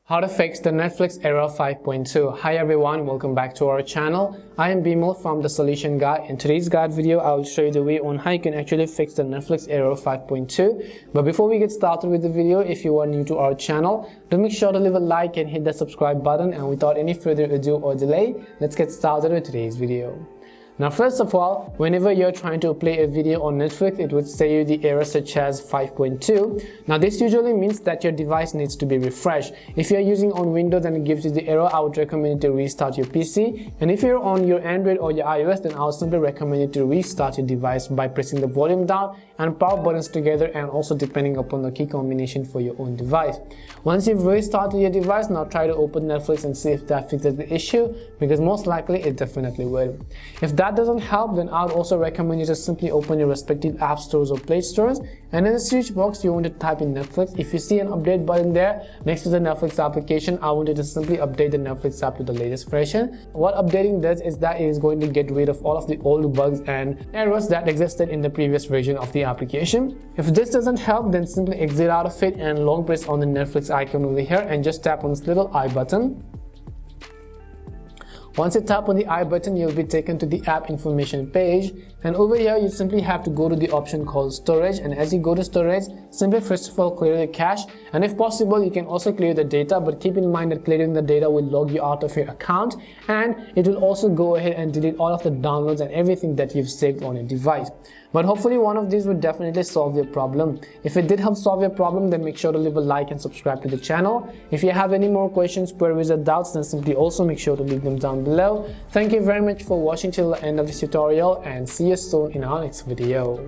How to fix the Netflix error 5.2. Hi everyone, welcome back to our channel. I am Bimal from The Solution Guide. In today's guide video, I will show you the way on how you can actually fix the Netflix error 5.2. But before we get started with the video, if you are new to our channel, do make sure to leave a like and hit the subscribe button. And without any further ado or delay, let's get started with today's video. Now first of all, whenever you're trying to play a video on Netflix, it would say you the error such as 5.2. Now this usually means that your device needs to be refreshed. If you're using on Windows and it gives you the error, I would recommend you to restart your PC. And if you're on your Android or your iOS, then I would simply recommend you to restart your device by pressing the volume down and power buttons together, and also depending upon the key combination for your own device. Once you've restarted your device, now try to open Netflix and see if that fixes the issue, because most likely it definitely will. If that doesn't help, then I would also recommend you to simply open your respective app stores or play stores, and in the search box you want to type in Netflix. If you see an update button there next to the Netflix application, I want you to simply update the Netflix app to the latest version. What updating does is that it is going to get rid of all of the old bugs and errors that existed in the previous version of the application. If this doesn't help, then simply exit out of it and long press on the Netflix icon over here and just tap on this little I button. Once you tap on the I button, you'll be taken to the app information page, and over here you simply have to go to the option called storage. And as you go to storage, simply first of all clear the cache, and if possible you can also clear the data, but keep in mind that clearing the data will log you out of your account, and it will also go ahead and delete all of the downloads and everything that you've saved on your device. But hopefully one of these would definitely solve your problem. If it did help solve your problem, then make sure to leave a like and subscribe to the channel. If you have any more questions, queries or doubts, then simply also make sure to leave them down below. Thank you very much for watching till the end of this tutorial, and see you soon in our next video.